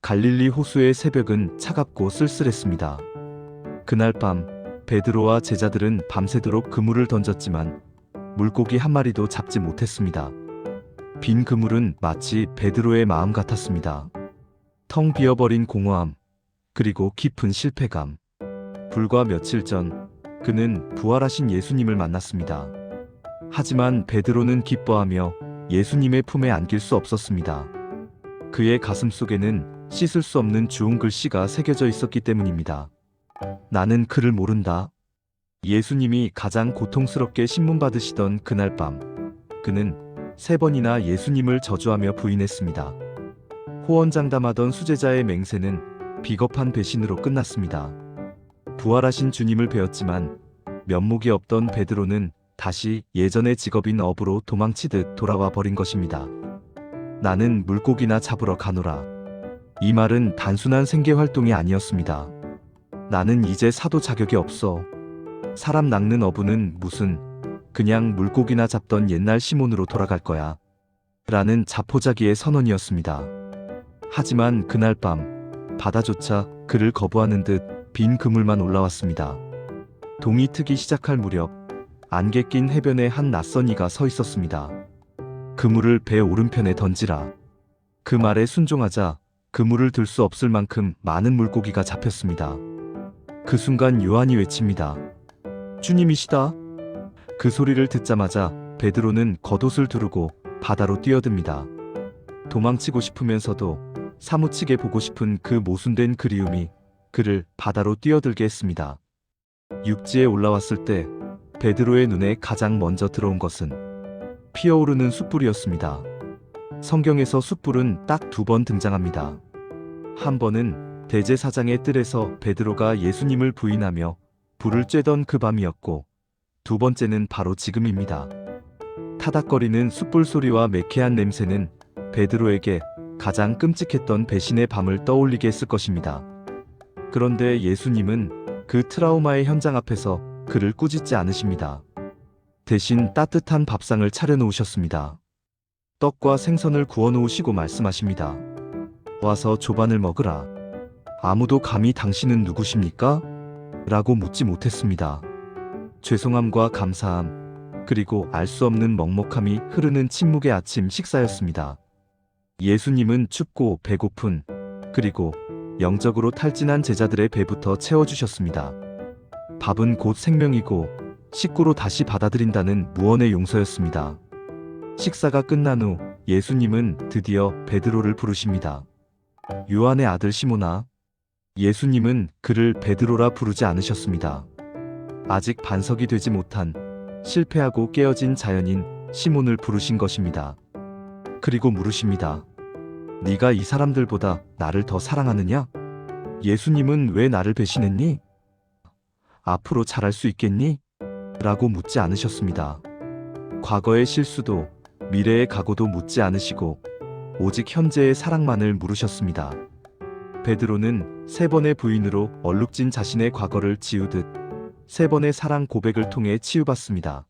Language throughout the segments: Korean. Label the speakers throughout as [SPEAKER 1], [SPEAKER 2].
[SPEAKER 1] 갈릴리 호수의 새벽은 차갑고 쓸쓸했습니다. 그날 밤 베드로와 제자들은 밤새도록 그물을 던졌지만 물고기 한 마리도 잡지 못했습니다. 빈 그물은 마치 베드로의 마음 같았습니다. 텅 비어버린 공허함, 그리고 깊은 실패감. 불과 며칠 전 그는 부활하신 예수님을 만났습니다. 하지만 베드로는 기뻐하며 예수님의 품에 안길 수 없었습니다. 그의 가슴 속에는 씻을 수 없는 주홍 글씨가 새겨져 있었기 때문입니다. 나는 그를 모른다. 예수님이 가장 고통스럽게 신문받으시던 그날 밤, 그는 3번이나 예수님을 저주하며 부인했습니다. 호언장담하던 수제자의 맹세는 비겁한 배신으로 끝났습니다. 부활하신 주님을 배웠지만 면목이 없던 베드로는 다시 예전의 직업인 어부로 도망치듯 돌아와 버린 것입니다. 나는 물고기나 잡으러 가노라. 이 말은 단순한 생계활동이 아니었습니다. 나는 이제 사도 자격이 없어. 사람 낚는 어부는 무슨, 그냥 물고기나 잡던 옛날 시몬으로 돌아갈 거야. 라는 자포자기의 선언이었습니다. 하지만 그날 밤 바다조차 그를 거부하는 듯 빈 그물만 올라왔습니다. 동이 트기 시작할 무렵 안개 낀 해변에 한 낯선 이가 서 있었습니다. 그물을 배 오른편에 던지라. 그 말에 순종하자 그물을 들 수 없을 만큼 많은 물고기가 잡혔습니다. 그 순간 요한이 외칩니다. 주님이시다. 그 소리를 듣자마자 베드로는 겉옷을 두르고 바다로 뛰어듭니다. 도망치고 싶으면서도 사무치게 보고 싶은 그 모순된 그리움이 그를 바다로 뛰어들게 했습니다. 육지에 올라왔을 때 베드로의 눈에 가장 먼저 들어온 것은 피어오르는 숯불이었습니다. 성경에서 숯불은 딱 2번 등장합니다. 한 번은 대제사장의 뜰에서 베드로가 예수님을 부인하며 불을 쬐던 그 밤이었고, 2번째는 바로 지금입니다. 타닥거리는 숯불 소리와 매캐한 냄새는 베드로에게 가장 끔찍했던 배신의 밤을 떠올리게 했을 것입니다. 그런데 예수님은 그 트라우마의 현장 앞에서 그를 꾸짖지 않으십니다. 대신 따뜻한 밥상을 차려놓으셨습니다. 떡과 생선을 구워놓으시고 말씀하십니다. 와서 조반을 먹으라. 아무도 감히 당신은 누구십니까? 라고 묻지 못했습니다. 죄송함과 감사함, 그리고 알 수 없는 먹먹함이 흐르는 침묵의 아침 식사였습니다. 예수님은 춥고 배고픈, 그리고 영적으로 탈진한 제자들의 배부터 채워주셨습니다. 밥은 곧 생명이고 식구로 다시 받아들인다는 무언의 용서였습니다. 식사가 끝난 후 예수님은 드디어 베드로를 부르십니다. 요한의 아들 시몬아. 예수님은 그를 베드로라 부르지 않으셨습니다. 아직 반석이 되지 못한 실패하고 깨어진 자연인 시몬을 부르신 것입니다. 그리고 물으십니다. 네가 이 사람들보다 나를 더 사랑하느냐? 예수님은 왜 나를 배신했니? 앞으로 잘할 수 있겠니? 라고 묻지 않으셨습니다. 과거의 실수도 미래의 각오도 묻지 않으시고 오직 현재의 사랑만을 물으셨습니다. 베드로는 3번의 부인으로 얼룩진 자신의 과거를 지우듯 3번의 사랑 고백을 통해 치유받습니다.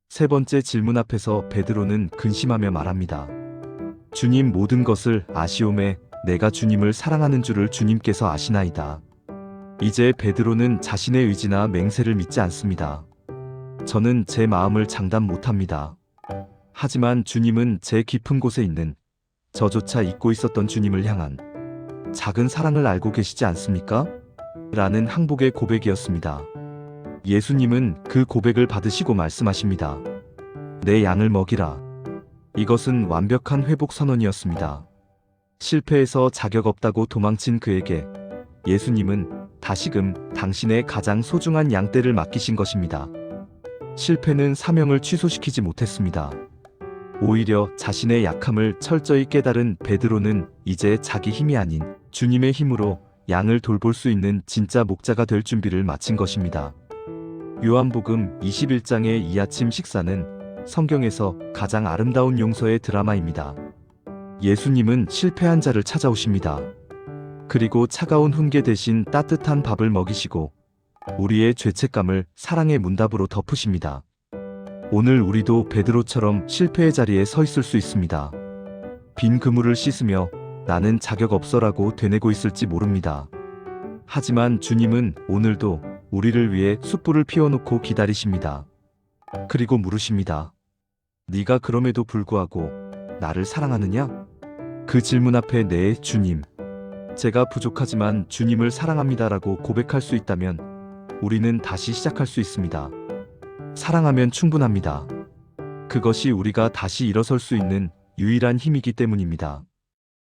[SPEAKER 1] 3번째 질문 앞에서 베드로는 근심하며 말합니다. 주님, 모든 것을 아시오매 내가 주님을 사랑하는 줄을 주님께서 아시나이다. 이제 베드로는 자신의 의지나 맹세를 믿지 않습니다. 저는 제 마음을 장담 못합니다. 하지만 주님은 제 깊은 곳에 있는 저조차 잊고 있었던 주님을 향한 작은 사랑을 알고 계시지 않습니까? 라는 항복의 고백이었습니다. 예수님은 그 고백을 받으시고 말씀하십니다. 내 양을 먹이라. 이것은 완벽한 회복 선언이었습니다. 실패해서 자격 없다고 도망친 그에게 예수님은 다시금 당신의 가장 소중한 양떼를 맡기신 것입니다. 실패는 사명을 취소시키지 못했습니다. 오히려 자신의 약함을 철저히 깨달은 베드로는 이제 자기 힘이 아닌 주님의 힘으로 양을 돌볼 수 있는 진짜 목자가 될 준비를 마친 것입니다. 요한복음 21장의 이 아침 식사는 성경에서 가장 아름다운 용서의 드라마입니다. 예수님은 실패한 자를 찾아오십니다. 그리고 차가운 훈계 대신 따뜻한 밥을 먹이시고 우리의 죄책감을 사랑의 문답으로 덮으십니다. 오늘 우리도 베드로처럼 실패의 자리에 서 있을 수 있습니다. 빈 그물을 씻으며 나는 자격 없어라고 되뇌고 있을지 모릅니다. 하지만 주님은 오늘도 우리를 위해 숯불을 피워놓고 기다리십니다. 그리고 물으십니다. 네가 그럼에도 불구하고 나를 사랑하느냐? 그 질문 앞에 네, 주님. 제가 부족하지만 주님을 사랑합니다라고 고백할 수 있다면 우리는 다시 시작할 수 있습니다. 사랑하면 충분합니다. 그것이 우리가 다시 일어설 수 있는 유일한 힘이기 때문입니다.